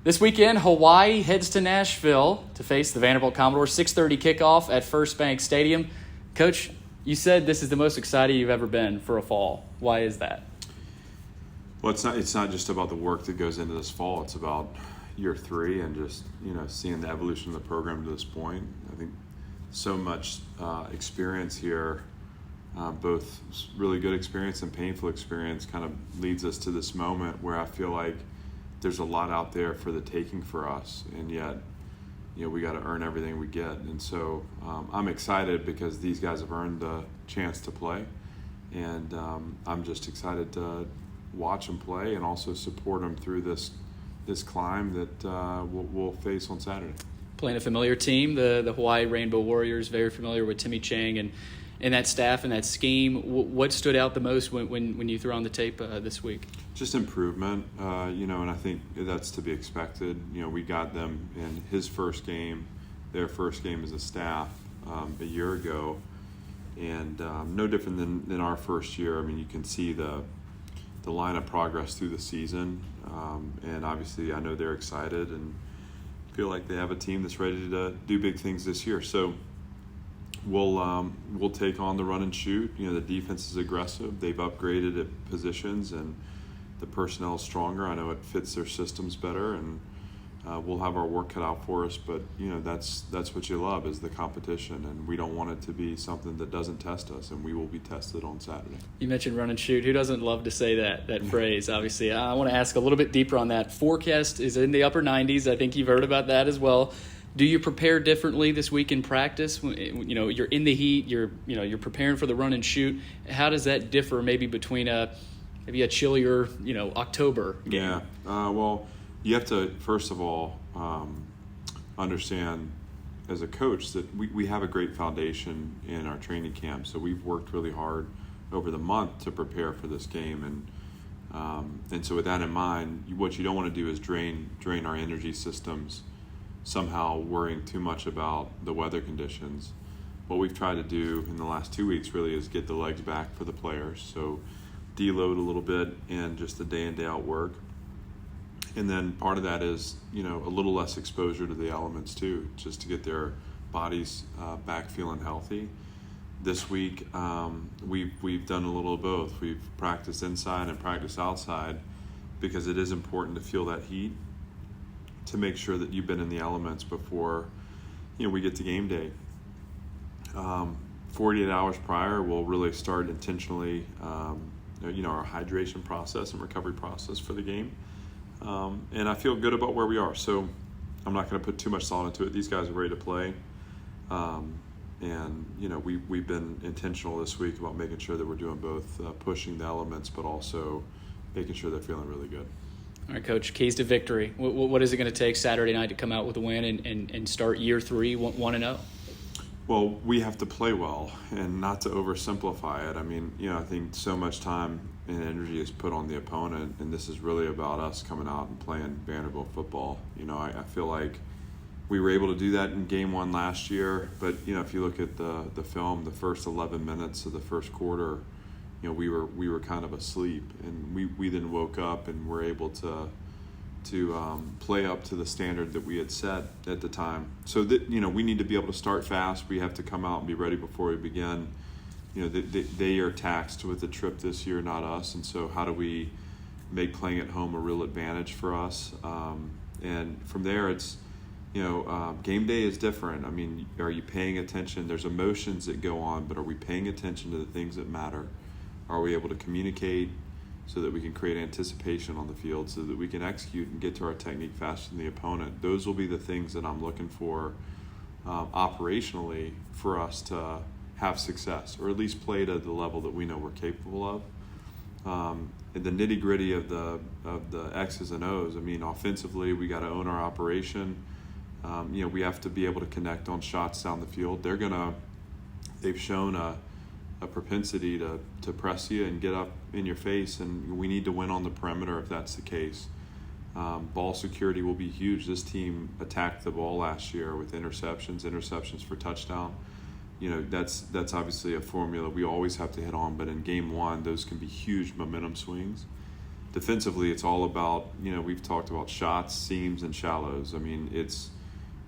This weekend, Hawaii heads to Nashville to face the Vanderbilt Commodores. 6:30 kickoff at First Bank Stadium. Coach, you said this is the most excited you've ever been for a fall. Why is that? Well, it's not just about the work that goes into this fall. It's about year 3 and just seeing the evolution of the program to this point. I think so much experience here, both really good experience and painful experience, kind of leads us to this moment where I feel like there's a lot out there for the taking for us, and yet we got to earn everything we get. And so I'm excited because these guys have earned the chance to play, and I'm just excited to watch them play and also support them through this climb that we'll face on Saturday. Playing a familiar team, the Hawaii Rainbow Warriors, very familiar with Timmy Chang and that staff and that scheme. What stood out the most when you threw on the tape this week? Just improvement, and I think that's to be expected. We got them in their first game as a staff a year ago, and no different than our first year. I mean, you can see the line of progress through the season, and obviously I know they're excited and feel like they have a team that's ready to do big things this year. So we'll take on the run and shoot. The defense is aggressive. They've upgraded at positions, and the personnel is stronger. I know it fits their systems better, and we'll have our work cut out for us. But that's what you love, is the competition, and we don't want it to be something that doesn't test us, and we will be tested on Saturday. You mentioned run and shoot. Who doesn't love to say that phrase? Obviously, I want to ask a little bit deeper on that. Forecast is in the upper 90s. I think you've heard about that as well. Do you prepare differently this week in practice? You're in the heat. You're preparing for the run and shoot. How does that differ maybe between a chillier October game? Yeah. Well, you have to first of all understand as a coach that we have a great foundation in our training camp. So we've worked really hard over the month to prepare for this game, and so with that in mind, what you don't want to do is drain our energy systems, somehow worrying too much about the weather conditions. What we've tried to do in the last 2 weeks really is get the legs back for the players. So deload a little bit and just the day in, day out work. And then part of that is, a little less exposure to the elements too, just to get their bodies back feeling healthy. This week, we've done a little of both. We've practiced inside and practiced outside because it is important to feel that heat, to make sure that you've been in the elements before we get to game day. 48 hours prior, we'll really start intentionally our hydration process and recovery process for the game. And I feel good about where we are. So I'm not going to put too much thought into it. These guys are ready to play. We've been intentional this week about making sure that we're doing both, pushing the elements, but also making sure they're feeling really good. All right, Coach, keys to victory. What is it going to take Saturday night to come out with a win and start year 3 1-0? Well, we have to play well and not to oversimplify it. I mean, I think so much time and energy is put on the opponent, and this is really about us coming out and playing Vanderbilt football. I feel like we were able to do that in game 1 last year, but, if you look at the film, the first 11 minutes of the first quarter, we were kind of asleep, and we then woke up and were able to play up to the standard that we had set at the time. So that we need to be able to start fast. We have to come out and be ready before we begin. They are taxed with the trip this year, not us. And so how do we make playing at home a real advantage for us? And from there, it's game day is different. I mean, are you paying attention? There's emotions that go on, but are we paying attention to the things that matter? Are we able to communicate so that we can create anticipation on the field, so that we can execute and get to our technique faster than the opponent? Those will be the things that I'm looking for operationally for us to have success, or at least play to the level that we know we're capable of. And the nitty-gritty of the X's and O's, I mean, offensively, we got to own our operation. We have to be able to connect on shots down the field. They've shown a propensity to press you and get up in your face, and we need to win on the perimeter if that's the case. Ball security will be huge. This team attacked the ball last year with interceptions for touchdown. That's obviously a formula we always have to hit on, but in game 1, those can be huge momentum swings. defensively, it's all about, we've talked about shots, seams, and shallows. I mean, it's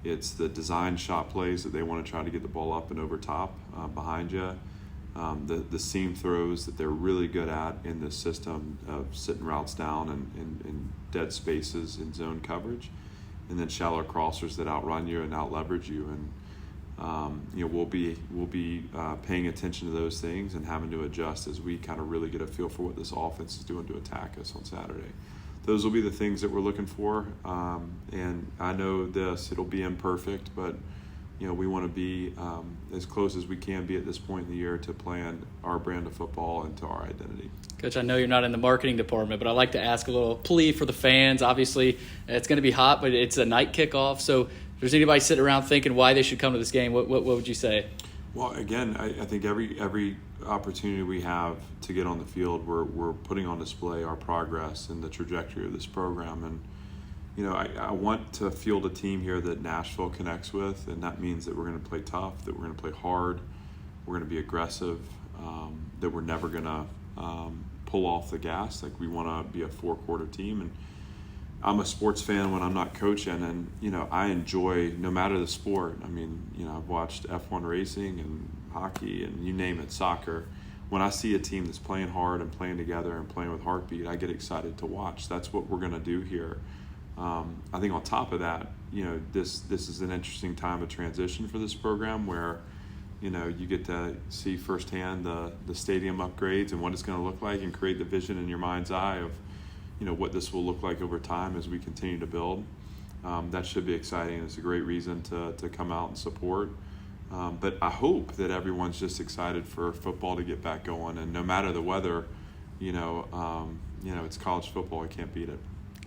the design shot plays that they want to try to get the ball up and over top behind you. The seam throws that they're really good at in this system of sitting routes down and in dead spaces in zone coverage, and then shallow crossers that outrun you and out leverage you. And we'll be paying attention to those things and having to adjust as we kind of really get a feel for what this offense is doing to attack us on Saturday. Those will be the things that we're looking for. And I know it'll be imperfect, but we want to be as close as we can be at this point in the year to playing our brand of football and to our identity. Coach, I know you're not in the marketing department, but I'd like to ask a little plea for the fans. Obviously, it's going to be hot, but it's a night kickoff. So if there's anybody sitting around thinking why they should come to this game, what would you say? Well, again, I think every opportunity we have to get on the field, we're putting on display our progress and the trajectory of this program. And I want to field a team here that Nashville connects with, and that means that we're going to play tough, that we're going to play hard, we're going to be aggressive, that we're never going to pull off the gas. Like, we want to be a four-quarter team. And I'm a sports fan when I'm not coaching, and I enjoy, no matter the sport. I mean, I've watched F1 racing and hockey and you name it, soccer. When I see a team that's playing hard and playing together and playing with heartbeat, I get excited to watch. That's what we're going to do here. I think on top of that, this is an interesting time of transition for this program where, you get to see firsthand the stadium upgrades and what it's going to look like and create the vision in your mind's eye of, what this will look like over time as we continue to build. That should be exciting. It's a great reason to come out and support. But I hope that everyone's just excited for football to get back going. And no matter the weather, it's college football. I can't beat it.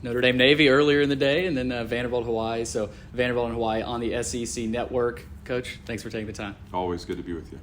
Notre Dame Navy earlier in the day, and then Vanderbilt Hawaii. So Vanderbilt and Hawaii on the SEC Network. Coach, thanks for taking the time. Always good to be with you.